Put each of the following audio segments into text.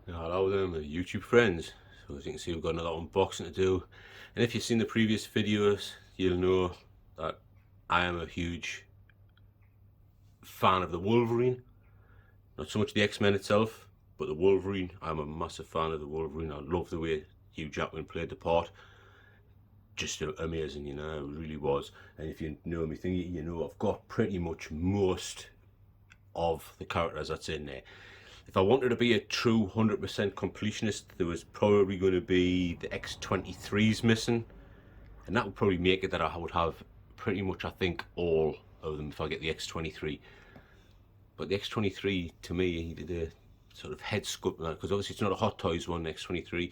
Hello there, my YouTube friends. So as you can see, we've got another unboxing to do, and if you've seen the previous videos, you'll know that I am a huge fan of the Wolverine. Not so much the X-Men itself, but the Wolverine. I'm a massive fan of the Wolverine. I love the way Hugh Jackman played the part. Just amazing, you know, it really was. And if you know me thingy, you know I've got pretty much most of the characters that's in there. If I wanted to be a true 100% completionist, there was probably going to be the X-23s missing, and that would probably make it that I would have pretty much, I think, all of them if I get the X-23. But the X-23, to me, the sort of head sculpt, because obviously it's not a Hot Toys one, the X-23,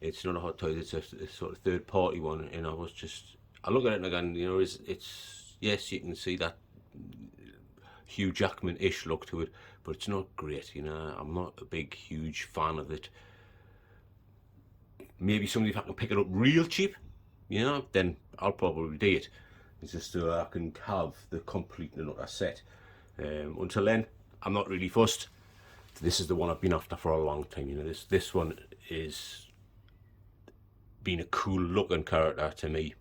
it's not a Hot Toys, it's a sort of third party one, and I look at it and again, you know, it's yes, you can see that Hugh Jackman-ish look to it, but it's not great, you know. I'm not a big, huge fan of it. Maybe somebody, if I can pick it up real cheap, you know, then I'll probably do it. It's just so I can have the complete and utter set. Until then, I'm not really fussed. This is the one I've been after for a long time, you know. This one is been a cool looking character to me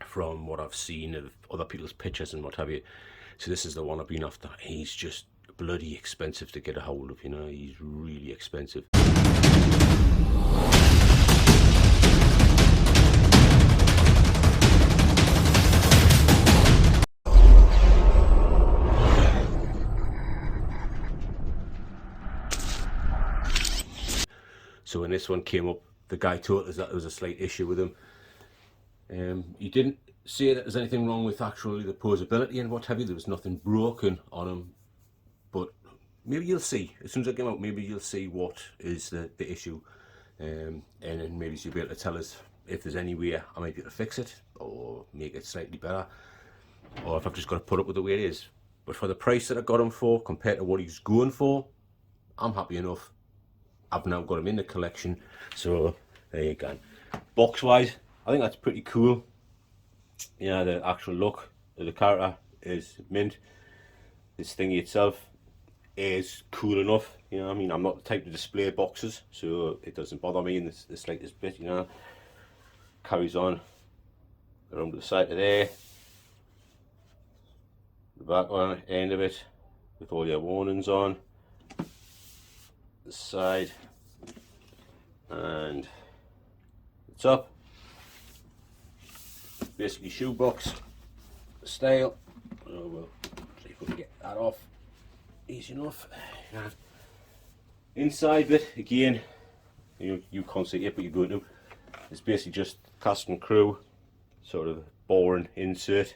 from what I've seen of other people's pictures and what have you. So this is the one I've been after. He's just bloody expensive to get a hold of, you know. He's really expensive. So when this one came up, the guy told us that there was a slight issue with him. He didn't say that there's anything wrong with actually the posability and what have you. There was nothing broken on him, but maybe you'll see as soon as I come out. Maybe you'll see what is the issue, and then maybe you'll be able to tell us if there's any way I might be able to fix it or make it slightly better, or if I've just got to put up with the way it is. But for the price that I got him for compared to what he's going for, I'm happy enough. I've now got him in the collection, so there you go. Box wise, I think that's pretty cool. Yeah, the actual look of the character is mint. This thingy itself is cool enough, you know. I mean, I'm not the type to display boxes, so it doesn't bother me in the slightest bit, you know. Carries on around to the side of there, the back one, end of it, with all your warnings on. The side and the top, basically shoebox style. Oh, well, see if we can get that off easy enough. Inside bit again, you can't see it, but you're going to. It's basically just cast and crew, sort of boring insert.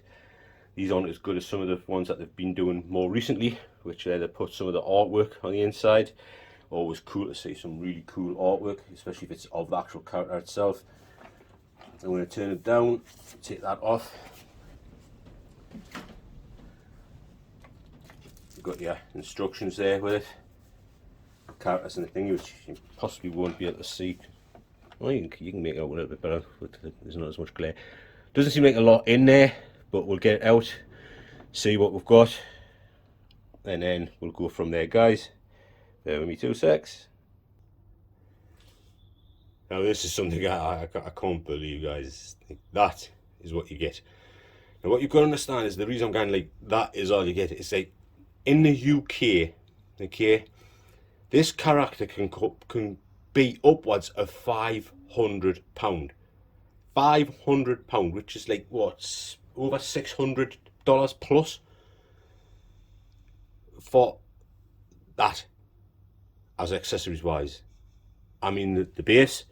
These aren't as good as some of the ones that they've been doing more recently, which they put some of the artwork on the inside. Always cool to see some really cool artwork, especially if it's of the actual character itself. I'm going to turn it down, take that off. You've got your instructions there with it. The characters and the thing, which you possibly won't be able to see. Well, you can make it out a little bit better, but there's not as much glare. Doesn't seem like a lot in there, but we'll get it out, see what we've got, and then we'll go from there, guys. Bear with me 2 secs. Now this is something I can't believe, guys. That is what you get. Now what you've got to understand is the reason I'm going like that is all you get. It's like in the UK, okay, this character can be upwards of £500. £500, which is like what, over $600 plus for that. As accessories wise, I mean the base,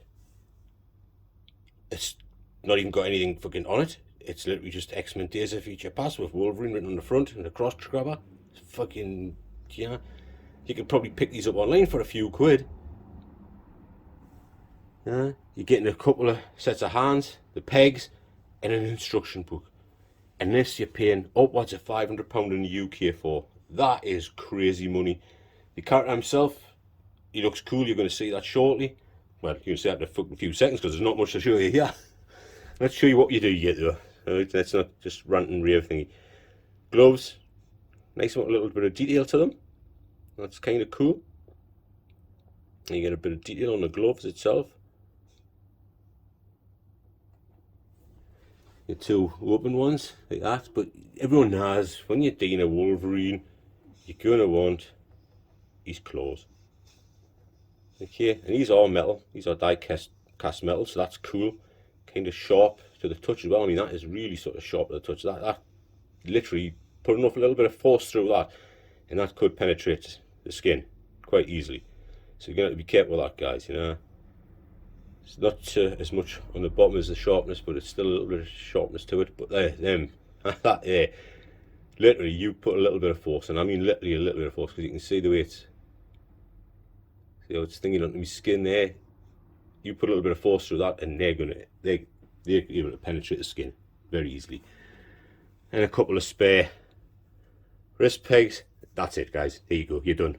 it's not even got anything fucking on it. It's literally just X-Men Days of Future Past with Wolverine written on the front and a cross grabber. It's fucking, you know, you could probably pick these up online for a few quid. Yeah, you're getting a couple of sets of hands, the pegs, and an instruction book. And this you're paying upwards of £500 in the UK for. That is crazy money. The character himself, he looks cool. You're going to see that shortly. Well, you're going to see that in a fucking few seconds because there's not much to show you here. Let's show you what you do get though. Right, that's not just rant and rave thingy. Gloves, nice one, a little bit of detail to them. That's kind of cool. And you get a bit of detail on the gloves itself. The two open ones like that, but everyone has, when you're doing a Wolverine, you're gonna want his claws. Okay, and these are metal, these are die cast metal, so that's cool. Kind of sharp to the touch as well. I mean, that is really sort of sharp to the touch. That literally put enough, a little bit of force through that, and that could penetrate the skin quite easily. So you're gonna have to be careful with that, guys, you know. It's not as much on the bottom as the sharpness, but it's still a little bit of sharpness to it. But that literally, you put a little bit of force, and I mean literally a little bit of force, because you can see the way it's, see how it's stinging onto my skin there. You put a little bit of force through that, and they're able to penetrate the skin very easily. And a couple of spare wrist pegs. That's it, guys. There you go. You're done.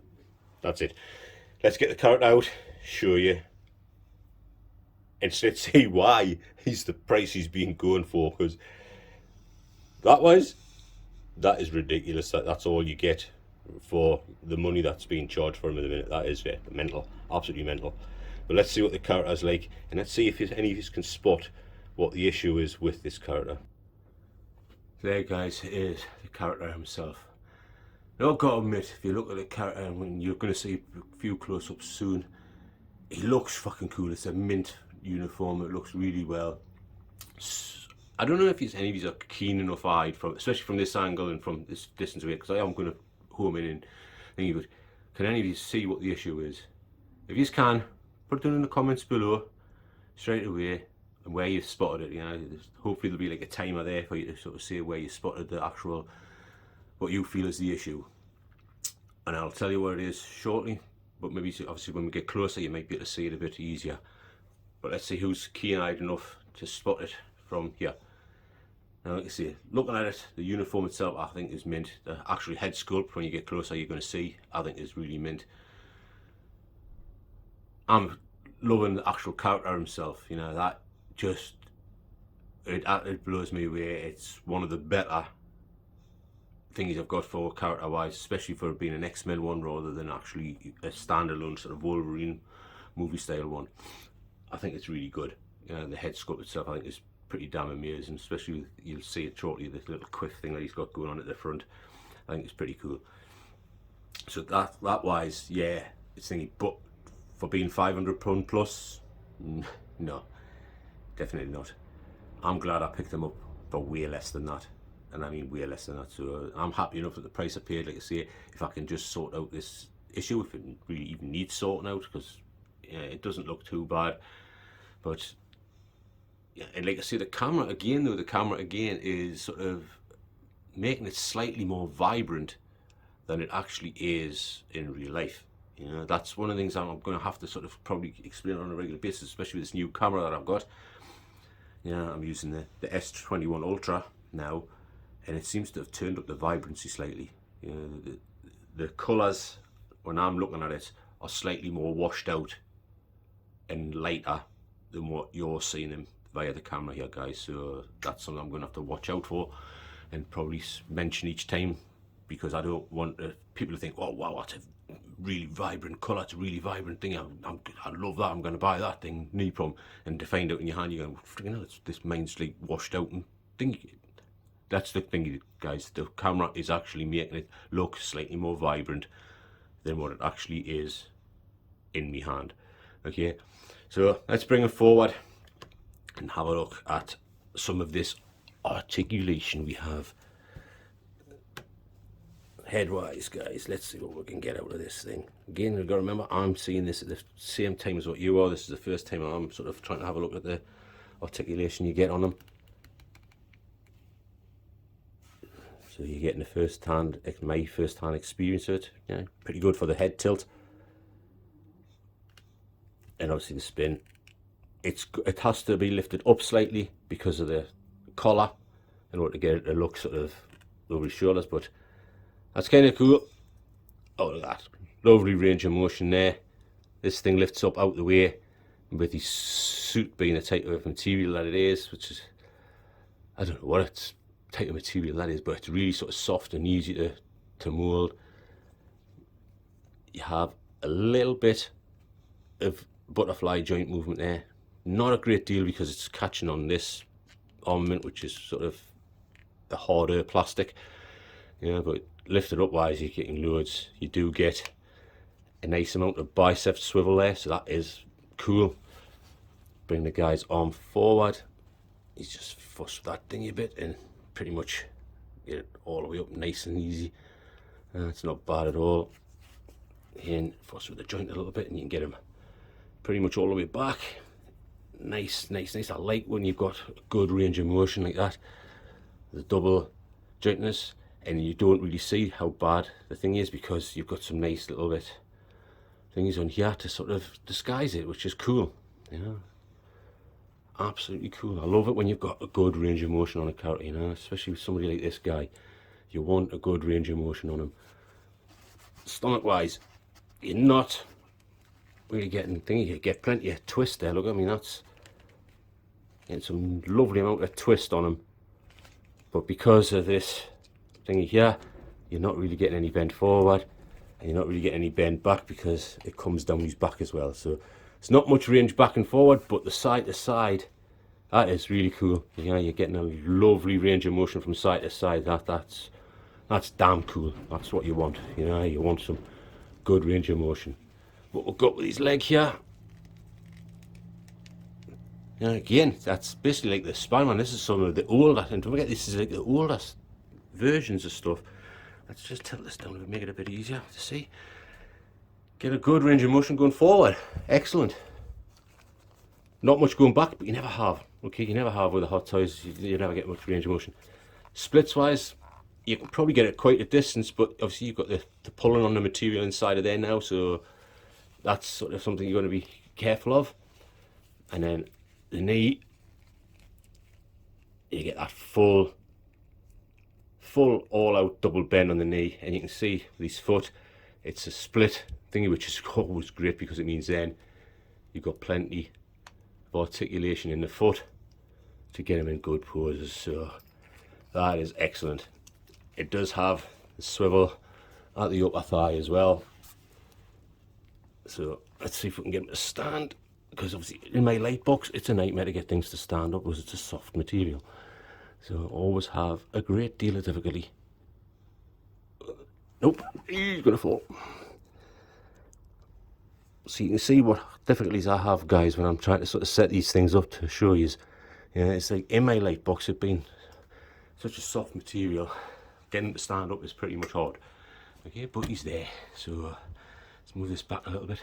That's it. Let's get the carrot out, show you, and let's see why he's the price he's been going for, because that is ridiculous. That's all you get for the money that's being charged for him in a minute. That is mental, absolutely mental. But let's see what the character is like, and let's see if any of you can spot what the issue is with this character. There, guys, is the character himself. Now, I've got to admit, if you look at the character, and you're going to see a few close-ups soon, he looks fucking cool. It's a mint uniform. It looks really well. I don't know if any of you are keen enough eyed, especially from this angle and from this distance away, because I am going to home in and think, but can any of you see what the issue is? If you can, put it down in the comments below straight away, and where you've spotted it. You know, hopefully there'll be like a timer there for you to sort of say where you spotted the actual, what you feel is the issue, and I'll tell you what it is shortly. But maybe obviously when we get closer, you might be able to see it a bit easier. But let's see who's keen-eyed enough to spot it from here. Now, like I say, looking at it, the uniform itself I think is mint. The actual head sculpt, when you get closer, you're going to see, I think is really mint. I'm loving the actual character himself. You know, that just it blows me away. It's one of the better things I've got for character wise, especially for being an X-Men one rather than actually a standalone sort of Wolverine movie style one. I think it's really good. You know, the head sculpt itself I think is pretty damn amazing, especially with, you'll see it shortly, this little quiff thing that he's got going on at the front. I think it's pretty cool. So that wise, yeah, it's thingy. But for being £500 plus, no, definitely not. I'm glad I picked them up for way less than that, and I mean way less than that. So I'm happy enough with the price I paid. Like I say, if I can just sort out this issue, if it really even needs sorting out, because it doesn't look too bad. But yeah, and like I say, the camera again is sort of making it slightly more vibrant than it actually is in real life. You know, that's one of the things I'm going to have to sort of probably explain on a regular basis, especially with this new camera that I've got. Yeah, I'm using the S21 Ultra now, and it seems to have turned up the vibrancy slightly. You know, the colours, when I'm looking at it, are slightly more washed out and lighter than what you're seeing them via the camera here, guys. So that's something I'm going to have to watch out for, and probably mention each time, because I don't want people to think, oh wow, that's a really vibrant colour, it's a really vibrant thing, I love that, I'm going to buy that thing, no problem. And to find out in your hand, you're going, freaking hell, this mine's like washed out and thing. That's the thing, guys, the camera is actually making it look slightly more vibrant than what it actually is in my hand. Okay, so let's bring it forward and have a look at some of this articulation we have. Headwise, guys, let's see what we can get out of this thing. Again, you've got to remember, I'm seeing this at the same time as what you are. This is the first time I'm sort of trying to have a look at the articulation you get on them. So you're getting my first-hand experience of it. Yeah, pretty good for the head tilt. And obviously the spin. It has to be lifted up slightly because of the collar in order to get it to look sort of over his shoulders, but that's kind of cool. Oh, look at that. Lovely range of motion there. This thing lifts up out the way, with his suit being the type of material that it is, which is, I don't know what it's type of material that is, but it's really sort of soft and easy to mold. You have a little bit of butterfly joint movement there. Not a great deal because it's catching on this armament, which is sort of the harder plastic. Yeah, but lifted up wise, you're getting loads. You do get a nice amount of bicep swivel there, so that is cool. Bring the guy's arm forward. He's just fussed with that thing a bit and pretty much get it all the way up nice and easy. It's not bad at all. And fuss with the joint a little bit and you can get him pretty much all the way back. Nice. I like when you've got a good range of motion like that. The double jointness, and you don't really see how bad the thing is because you've got some nice little bit things on here to sort of disguise it, which is cool. You know, absolutely cool. I love it when you've got a good range of motion on a character, you know, especially with somebody like this guy. You want a good range of motion on him. Stomach wise, you're not really getting thingy. You get plenty of twist there. Look, I mean, that's getting some lovely amount of twist on him, but because of this thingy here, you're not really getting any bend forward and you're not really getting any bend back because it comes down his back as well. So it's not much range back and forward, but the side to side, that is really cool. You know, you're getting a lovely range of motion from side to side. That's damn cool. That's what you want. You know, you want some good range of motion. What we've got with his leg here, and again, that's basically like the Spider-Man. This is some of the older, and don't forget, this is like the oldest versions of stuff. Let's just tilt this down to make it a bit easier to see. Get a good range of motion going forward. Excellent. Not much going back, but you never have. Okay, you never have with the Hot Toys. You never get much range of motion. Splits wise, you can probably get it quite a distance, but obviously you've got the pulling on the material inside of there now, so that's sort of something you're going to be careful of. And then the knee, you get that full all-out double bend on the knee, and you can see with his foot, it's a split thingy, which is always great because it means then you've got plenty of articulation in the foot to get him in good poses. So that is excellent. It does have the swivel at the upper thigh as well. So let's see if we can get him to stand, because obviously in my light box it's a nightmare to get things to stand up because it's a soft material. So I always have a great deal of difficulty. Nope, he's gonna fall. So you can see what difficulties I have, guys, when I'm trying to sort of set these things up to show you. Yeah, it's like in my light box, it's been such a soft material. Getting to stand up is pretty much hard. Okay, but he's there. So let's move this back a little bit.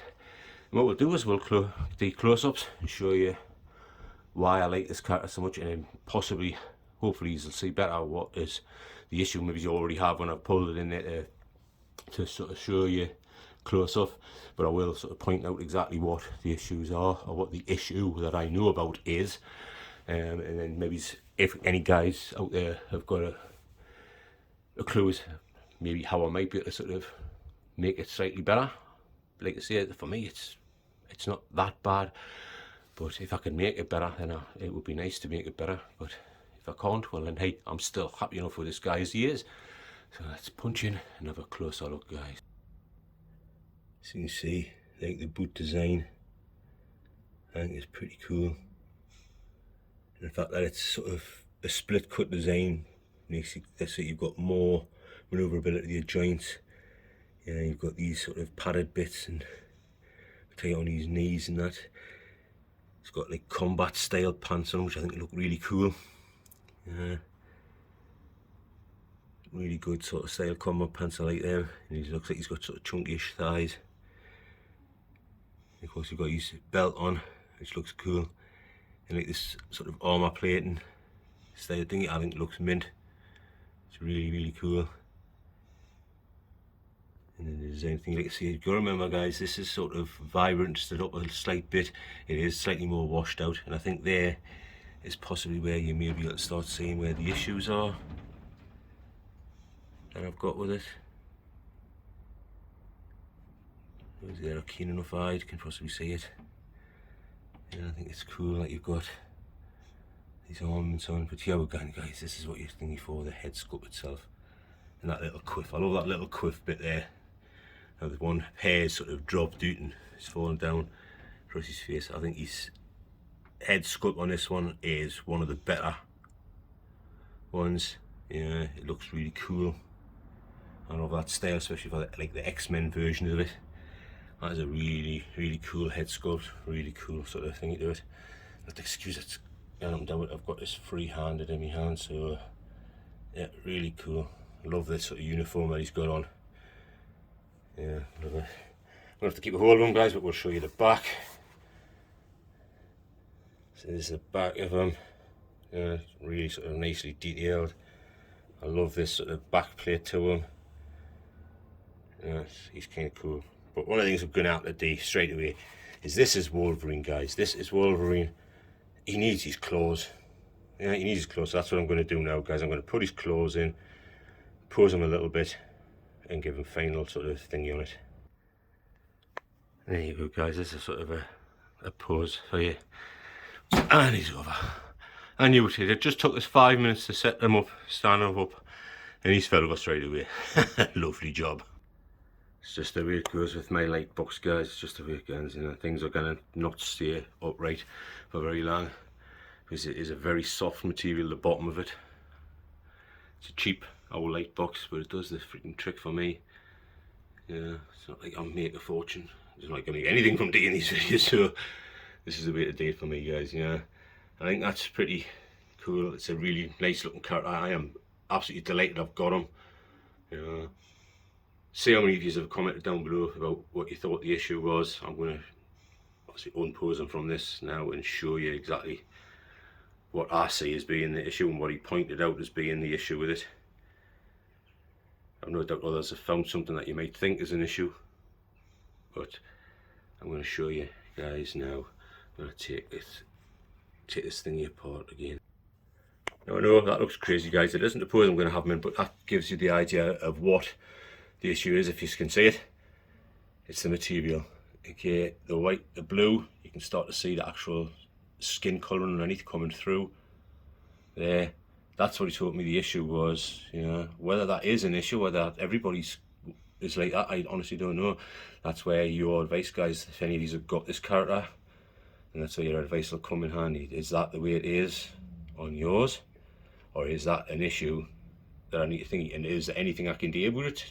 And what we'll do is we'll do close-ups and show you why I like this character so much, and then possibly, hopefully, you'll see better what is the issue. Maybe you already have when I pulled it in there to sort of show you close up, but I will sort of point out exactly what the issues are, or what the issue that I know about is, and then maybe if any guys out there have got a clue as maybe how I might be able to sort of make it slightly better. Like I say, for me it's not that bad, but if I can make it better, then it would be nice to make it better. But if I can't, well then hey, I'm still happy enough with this guy as he is. So let's punch in and have a closer look, guys. So you can see, like, the boot design, I think it's pretty cool. And the fact that it's sort of a split cut design makes it so you've got more manoeuvrability of your joints. Yeah, you've got these sort of padded bits and tie on these knees and that. It's got like combat style pants on, which I think look really cool. Yeah, really good sort of style combat pants, I like them. And he looks like he's got sort of chunky-ish thighs. Of course, you've got his belt on, which looks cool, and like this sort of armor plating style thing, I think it looks mint. It's really cool. And then the design thing, like I say, you've got to remember, guys, this is sort of vibrant, stood up a slight bit. It is slightly more washed out, and I think there is possibly where you may be able to start seeing where the issues are that I've got with it. Those there are keen enough eyed, can possibly see it. Yeah, I think it's cool that you've got these ornaments on, but here again, guys, this is what you're thinking for, the head sculpt itself. And that little quiff, I love that little quiff bit there. Now the one hair sort of dropped out and it's fallen down. across his face. I think his head sculpt on this one is one of the better ones. Yeah, it looks really cool. I love that style, especially for like the X-Men version of it. That is a really, really cool head sculpt, really cool sort of thing to do it. But excuse it, I've got this free-handed in my hand, so yeah, really cool. I love this sort of uniform that he's got on. Yeah, love it. I'm gonna have to keep a hold of him, guys, but we'll show you the back. So this is the back of him. Yeah, really sort of nicely detailed. I love this sort of back plate to him. Yeah, he's kind of cool. But one of the things I'm going out today straight away is this is Wolverine, guys. This is Wolverine. He needs his claws. Yeah, he needs his claws. So that's what I'm going to do now, guys. I'm going to put his claws in, pose him a little bit, and give him final sort of thingy on it. There you go, guys. This is sort of a pose for you. And he's over. I knew it. It just took us 5 minutes to set them up, stand them up, and he's fell over straight away. Lovely job. It's just the way it goes with my light box, guys. It's just the way it goes. You know, things are gonna not stay upright for very long because it is a very soft material. The bottom of it. It's a cheap old light box, but it does the freaking trick for me. Yeah, it's not like I'm making a fortune. I'm not gonna make anything from doing these videos, so this is the way to do it for me, guys. Yeah, I think that's pretty cool. It's a really nice looking character. I am absolutely delighted I've got him. You know. See how many of you have commented down below about what you thought the issue was. I'm going to obviously unpose him from this now and show you exactly what I see as being the issue and what he pointed out as being the issue with it. I've no doubt others have found something that you might think is an issue, but I'm going to show you guys now. I'm going to take this thingy apart again. Now I know that looks crazy, guys. It isn't the pose I'm going to have him in, but that gives you the idea of what the issue is. If you can see it, it's the material. Okay, the white, the blue, you can start to see the actual skin colouring underneath coming through there. That's what he told me the issue was. You know, whether that is an issue, whether everybody's is like that, I honestly don't know. That's where your advice, guys, if any of you have got this character, and that's where your advice will come in handy. Is that the way it is on yours, or is that an issue that I need to think? And is there anything I can do about it?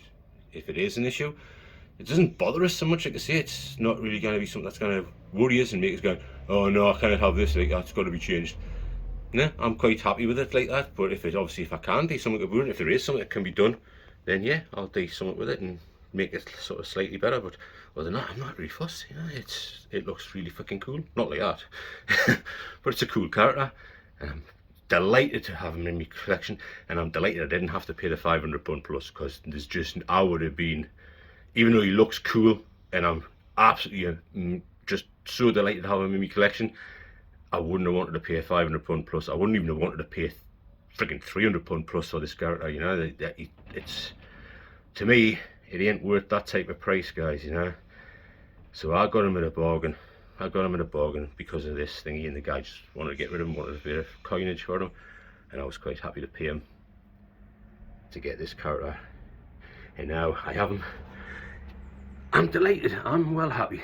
If it is an issue, it doesn't bother us so much. Like I say, it's not really going to be something that's going to worry us and make us go, oh no, I can't have this, like that's got to be changed. No, I'm quite happy with it like that. But if I can do something about it, if there is something that can be done, then yeah, I'll do something with it and make it sort of slightly better. But other than that, I'm not really fussed. You know, it looks really fucking cool. Not like that, but it's a cool character, and I'm delighted to have him in my collection, and I'm delighted I didn't have to pay the £500 plus, because there's just, I would have been, even though he looks cool and I'm absolutely just so delighted to have him in my collection, I wouldn't have wanted to pay £500 plus. I wouldn't even have wanted to pay freaking £300 plus for this character. You know, it's, to me, it ain't worth that type of price, guys, you know. So I got him at a bargain. I got him in a bargain because of this thingy, and the guy just wanted to get rid of him, wanted a bit of coinage for him, and I was quite happy to pay him to get this character. And now I have him. I'm delighted. I'm well happy.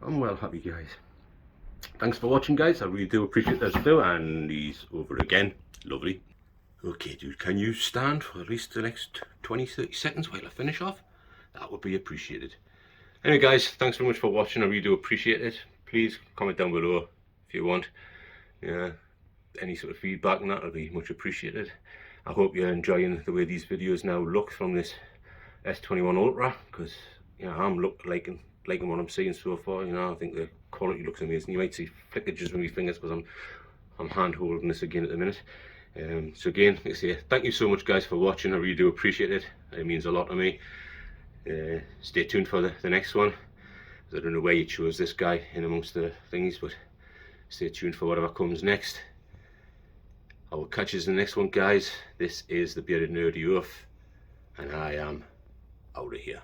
I'm well happy, guys. Thanks for watching, guys. I really do appreciate this video, and he's over again. Lovely. Okay, dude, can you stand for at least the next 20-30 seconds while I finish off? That would be appreciated. Anyway, guys, thanks very much for watching. I really do appreciate it. Please comment down below if you want. Yeah, any sort of feedback and that would be much appreciated. I hope you're enjoying the way these videos now look from this S21 Ultra, because you know, I'm liking what I'm seeing so far. You know, I think the quality looks amazing. You might see flickages with my fingers because I'm hand holding this again at the minute. So again, like I say, thank you so much, guys, for watching. I really do appreciate it. It means a lot to me. Stay tuned for the next one. I don't know where you chose this guy in amongst the things, but stay tuned for whatever comes next. I will catch you in the next one, guys. This is the Bearded Nerdy Oaf, and I am out of here.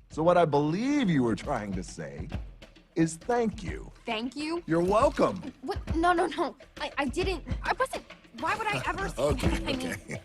So what I believe you were trying to say is thank you. Thank you? You're welcome. What? No. I didn't. I wasn't. Why would I ever say that? I mean, Okay.